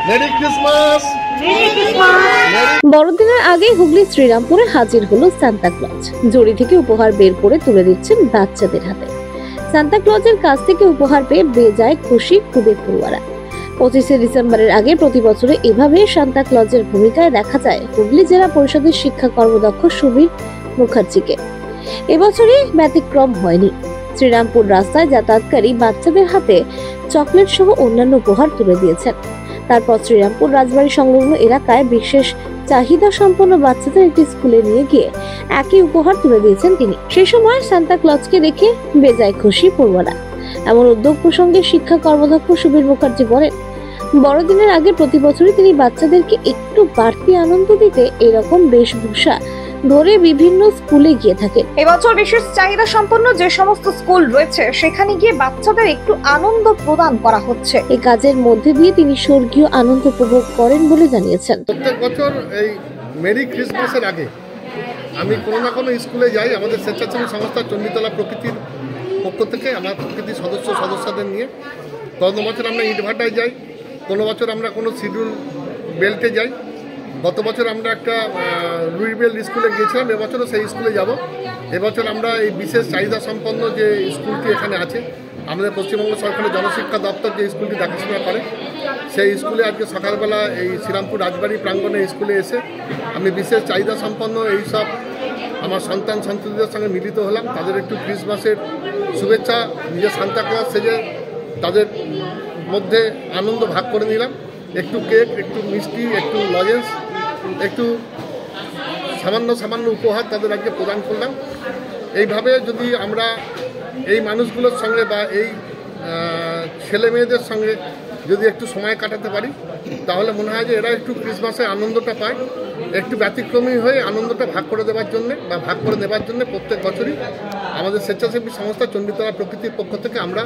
Merry Christmas. বড়দিনের আগেই হুগলি শ্রীরামপুরে হাজির হলো সান্তা ক্লজ। জড়ি থেকে উপহার বের করে তুলে দিচ্ছেন বাচ্চাদের হাতে। সান্তা ক্লজের কাছ থেকে উপহার পেয়ে বেজায় খুশি খুবই পড়ুয়ারা। 25শে ডিসেম্বরের আগে প্রতি বছরে এভাবে সান্তা ক্লজের ভূমিকায় দেখা যায় হুগলি জেলা পরিষদের শিক্ষা কর্মদক্ষ সুবীর মুখার্জিকে। এবছরই ব্যতিক্রম হয়নি। শ্রীরামপুর রাস্তায় যাতায়াতকারী বাচ্চাদের হাতে চকলেট সহ অন্যান্য উপহার তুলে দিয়েছেন। তারপর শ্রীরামপুর রাজবাড়ী সংলগ্ন এলাকায় বিশেষ চাহিদা সম্পন্ন বাচ্চাদের একটি স্কুলে নিয়ে গিয়ে একই উপহার তুলে দিয়েছেন তিনি। সেই সময় সান্তা ক্লজকে দেখে বেজায় খুশি পড়ুয়ারা। এমন উদ্যোগ প্রসঙ্গে শিক্ষা কর্মদক্ষ সুবীর মুখার্জি বলেন, বড়দিনের আগে প্রতি বছরই তিনি বাচ্চাদেরকে একটু বাড়তি আনন্দ দিতে এরকম বেশভূষা ধরে বিভিন্ন স্কুলে গিয়ে থাকেন। এবছর বিশেষ চাহিদা সম্পন্ন যে সমস্ত স্কুল রয়েছে সেখানে গিয়ে বাচ্চাদের একটু আনন্দ প্রদান করা হচ্ছে। এই কাজের মধ্যে দিয়ে তিনি স্বর্গীয় আনন্দ উপভোগ করেন বলে জানিয়েছেন। প্রত্যেক বছর এই মেরি ক্রিসমাসের আগে আমি কোনো না কোনো স্কুলে যাই। আমাদের স্বেচ্ছাসেবী সংস্থা চণ্ডীতলা প্রকৃতির পক্ষ থেকে আমরা প্রকৃতির সদস্যদের নিয়ে কোনো বছর আমরা ইটভাটায় যাই, কোনো বছর আমরা কোনো শিডিউল বেল্টে যাই। গত বছর আমরা একটা রুইবেল স্কুলে গিয়েছিলাম, এবছরও সেই স্কুলে যাব। এবছর আমরা এই বিশেষ চাহিদা সম্পন্ন যে স্কুলটি এখানে আছে, আমাদের পশ্চিমবঙ্গ সরকারের জনশিক্ষা দপ্তর যে স্কুলটি দেখাশোনা করে, সেই স্কুলে আজকে সকালবেলা এই শ্রীরামপুর রাজবাড়ী প্রাঙ্গণে স্কুলে এসে আমি বিশেষ চাহিদা সম্পন্ন এইসব আমার সন্তান সন্ততিদের সঙ্গে মিলিত হলাম। তাদের একটু ক্রিসমাসের শুভেচ্ছা নিজের সান্তা ক্লজ সেজে তাদের মধ্যে আনন্দ ভাগ করে নিলাম। একটু কেক, একটু মিষ্টি, একটু লজেন্স, একটু সামান্য উপহার তাদের আজকে প্রদান করলাম। এইভাবে যদি আমরা এই মানুষগুলোর সঙ্গে বা এই ছেলে মেয়েদের সঙ্গে যদি একটু সময় কাটাতে পারি, তাহলে মনে হয় যে এরা একটু ক্রিসমাসে আনন্দটা পায়। একটু ব্যতিক্রমী হয়ে আনন্দটা ভাগ করে দেওয়ার জন্যে বা ভাগ করে নেবার জন্যে প্রত্যেক বছরই আমাদের স্বেচ্ছাসেবী সংস্থা চণ্ডীতলা প্রকৃতির পক্ষ থেকে আমরা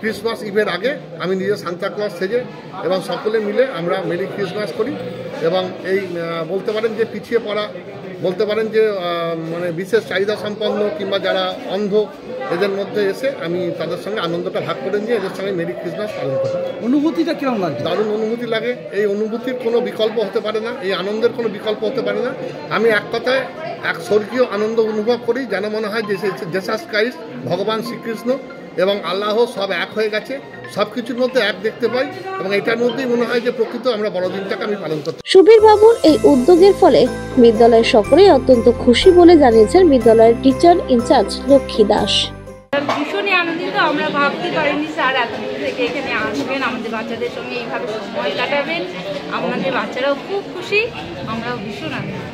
ক্রিসমাস ইভের আগে আমি নিজে সান্তা ক্লজ সেজে এবং সকলে মিলে আমরা মেরি ক্রিসমাস করি। এবং এই বলতে পারেন যে পিছিয়ে পড়া, বলতে পারেন যে মানে বিশেষ চাহিদা সম্পন্ন কিংবা যারা অন্ধ, এদের মধ্যে এসে আমি তাদের সঙ্গে আনন্দটা ভাগ করে নিয়ে এদের সঙ্গে মেরি ক্রিসমাস পালন করি। অনুভূতিটা কিরকম লাগে? দারুণ অনুভূতি লাগে। এই অনুভূতির কোনো বিকল্প হতে পারে না, এই আনন্দের কোনো বিকল্প হতে পারে না। আমি এক কথায় এক স্বর্গীয় আনন্দ অনুভব করি, যেন মনে হয় যে জেসাস ক্রাইস্ট, ভগবান শ্রীকৃষ্ণ এবং আল্লাহ সব এক হয়ে গেছে, সব কিছুর মধ্যে এক দেখতে পাই এবং এটার মধ্যেই মনে হয় যে প্রকৃত আমরা বড়দিনটাকে আমি পালন করতে। সুবীর বাবুর এই উদ্যোগের ফলে বিদ্যালয়ের সকলেই অত্যন্ত খুশি বলে জানিয়েছেন বিদ্যালয়ের টিচার ইনচার্জ লক্ষ্মী দাস। ভীষণই আনন্দিত, আমরা ভাবতে পারিনি স্যার এতদূর থেকে এখানে আসবেন, আমাদের বাচ্চাদের সঙ্গে এইভাবে সময় কাটাবেন। আমাদের বাচ্চারাও খুব খুশি, আমরাও ভীষণ আনন্দিত।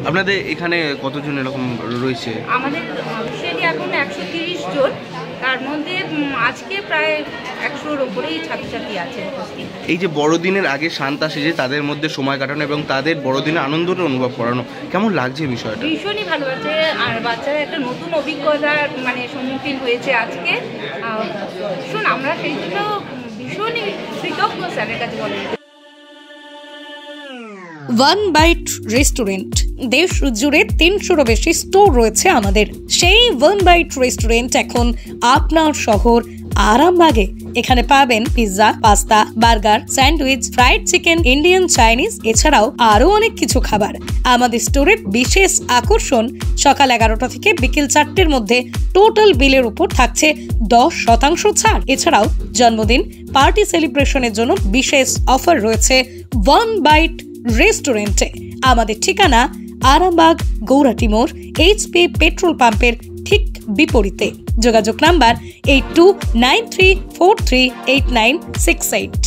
আপনাদের এখানে কতজন এরকম রয়েছে? আমাদের অফিসিয়ালি এখন 130 জন, তার মধ্যে আজকে প্রায় 100-র উপরেই ছাত্রছাত্রী আছে উপস্থিত। এই যে বড়দিনের আগে সান্তা সেজে তাদের মধ্যে সময় কাটানো এবং তাদের বড়দিনের আনন্দটা অনুভব করানো, কেমন লাগছে বিষয়টা? ভীষণই ভালো লাগছে, আর বাচ্চারা একটা নতুন অভিজ্ঞতার সম্মুখীন হয়েছে আজকে। ভীষণ আমরা সেই জন্য ভীষণই কৃতজ্ঞ স্যারের কাছে বলে। ওয়ান বাইট রেস্টুরেন্ট, দেশ জুড়ে 300-রও বেশি স্টোর রয়েছে আমাদের। সেই ওয়ান বাইট রেস্টুরেন্ট এখন আপনার শহর আরামবাগে। এখানে পাবেন pizza, pasta, burger, sandwich, fried chicken, Indian, Chinese, এছাড়াও আরো অনেক কিছু খাবার। আমাদের স্টোরের বিশেষ আকর্ষণ, সকাল 11টা থেকে বিকেল 4টের মধ্যে টোটাল বিলের উপর থাকছে 10% ছাড়। এছাড়াও জন্মদিন, পার্টি সেলিব্রেশনের জন্য বিশেষ অফার রয়েছে ওয়ান বাইট রেস্টুরেন্টে। আমাদের ঠিকানা আরামবাগ গৌরাটি মোড়, HP পেট্রোল পাম্পের ঠিক বিপরীতে। যোগাযোগ নাম্বার 8293438968।